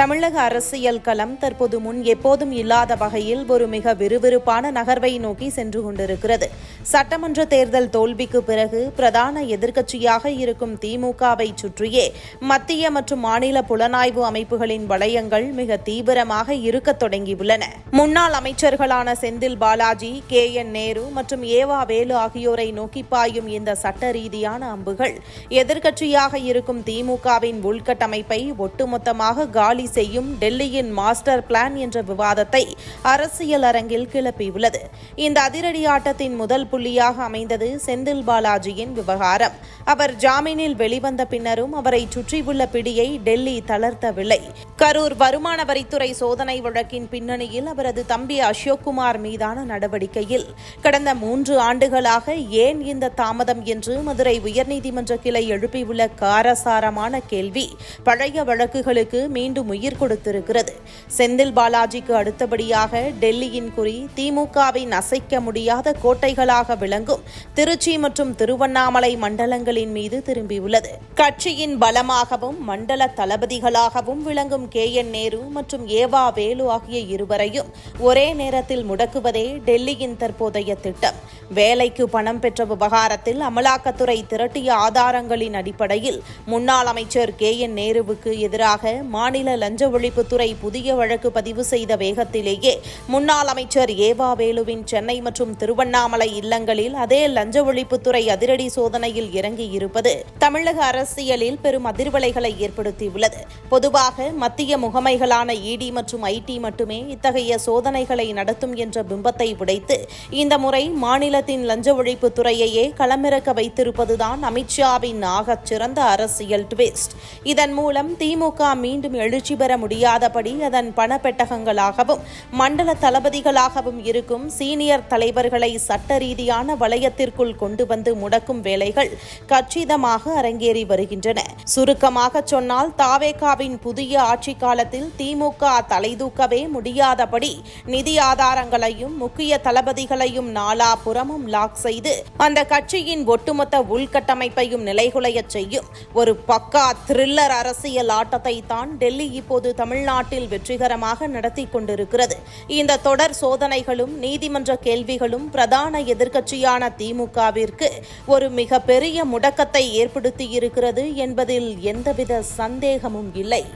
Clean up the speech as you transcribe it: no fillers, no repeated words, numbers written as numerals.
தமிழக அரசியல் களம் தற்போது முன் எப்போதும் இல்லாத வகையில் ஒரு மிக விறுவிறுப்பான நகர்வை நோக்கி சென்று கொண்டிருக்கிறது. சட்டமன்ற தேர்தல் தோல்விக்கு பிறகு பிரதான எதிர்க்கட்சியாக இருக்கும் திமுகவை சுற்றியே மத்திய மற்றும் மாநில புலனாய்வு அமைப்புகளின் வளையங்கள் மிக தீவிரமாக இருக்கத் தொடங்கியுள்ளன. முன்னாள் அமைச்சர்களான செந்தில் பாலாஜி, KN நேரு மற்றும் ஏவா வேலு ஆகியோரை நோக்கி பாயும் இந்த சட்ட ரீதியான அம்புகள் எதிர்க்கட்சியாக இருக்கும் திமுகவின் உள்கட்டமைப்பை ஒட்டுமொத்தமாக காலி செய்யும் டெல்லியின் மாஸ்டர் பிளான் என்ற விவாதத்தை அரசியல் அரங்கில் கிளப்பியுள்ளது. இந்த அதிரடி ஆட்டத்தின் முதல் புள்ளியாக அமைந்தது செந்தில் பாலாஜியின் விவகாரம். அவர் ஜாமீனில் வெளிவந்த பின்னரும் அவரை சுற்றியுள்ள பிடியை டெல்லி தளர்த்தவில்லை. கரூர் வருமான வரித்துறை சோதனை வழக்கின் பின்னணியில் அவரது தம்பி அசோக்குமார் மீதான நடவடிக்கையில் கடந்த 3 ஆண்டுகளாக ஏன் இந்த தாமதம் என்று மதுரை உயர்நீதிமன்ற கிளை எழுப்பியுள்ள காரசாரமான கேள்வி பழைய வழக்குகளுக்கு மீண்டும் உயிர் கொடுத்திருக்கிறது. செந்தில் பாலாஜிக்கு அடுத்தபடியாக டெல்லியின் குறி திமுகவின் அசைக்க முடியாத கோட்டைகளாக விளங்கும் திருச்சி மற்றும் திருவண்ணாமலை மண்டலங்களின் மீது திரும்பியுள்ளது. கட்சியின் பலமாகவும் மண்டல தளபதிகளாகவும் விளங்கும் KN நேரு மற்றும் ஏவா வேலு ஆகிய இருவரையும் ஒரே நேரத்தில் முடக்குவதே டெல்லியின் தற்போதைய திட்டம். வேலைக்கு பணம் பெற்ற விவகாரத்தில் அமலாக்கத்துறை திரட்டிய ஆதாரங்களின் அடிப்படையில் முன்னாள் அமைச்சர் KN நேருவுக்கு எதிராக மாநில லஞ்ச ஒழிப்புத்துறை புதிய வழக்கு பதிவு செய்த வேகத்திலேயே முன்னாள் அமைச்சர் ஏவா வேலுவின் சென்னை மற்றும் திருவண்ணாமலை இல்லங்களில் அதே லஞ்ச ஒழிப்புத்துறை அதிரடி சோதனையில் இறங்கியிருப்பது தமிழக அரசியலில் பெரும் அதிர்வலைகளை ஏற்படுத்தியுள்ளது. பொதுவாக மத்திய முகமைகளான ED மற்றும் IT மட்டுமே இத்தகைய சோதனைகளை நடத்தும் என்ற பிம்பத்தை உடைத்து இந்த முறை மாநிலத்தின் லஞ்ச ஒழிப்புத்துறையையே களமிறக்க வைத்திருப்பதுதான் அமித்ஷாவின் ஆகச் சிறந்த அரசியல் ட்விஸ்ட். இதன் மூலம் திமுக மீண்டும் எழுச்சி பெற முடியாதபடி அதன் பணப்பெட்டகங்களாகவும் மண்டல தளபதிகளாகவும் இருக்கும் சீனியர் தலைவர்களை சட்ட ரீதியான வளையத்திற்குள் கொண்டு வந்து முடக்கும் வேலைகள் கச்சிதமாக அரங்கேறி வருகின்றன. சுருக்கமாக சொன்னால் தாவேகாவின் புதிய ஆட்சி காலத்தில் திமுக தலைதூக்கவே முடியாதபடி நிதி ஆதாரங்களையும் முக்கிய தளபதிகளையும் நாலாபுறமும் லாக் செய்து அந்த கட்சியின் ஒட்டுமொத்த உள்கட்டமைப்பையும் நிலைகுலையச் செய்யும் ஒரு பக்கா த்ரில்லர் அரசியல் ஆட்டத்தை தான் டெல்லி இப்போது தமிழ்நாட்டில் வெற்றிகரமாக நடத்தி கொண்டிருக்கிறது. இந்த தொடர் சோதனைகளும் நீதிமன்ற கேள்விகளும் பிரதான எதிர்க்கட்சியான திமுகவிற்கு ஒரு மிகப்பெரிய முடக்கத்தை ஏற்படுத்தியிருக்கிறது என்பதில் எந்தவித சந்தேகமும் இல்லை.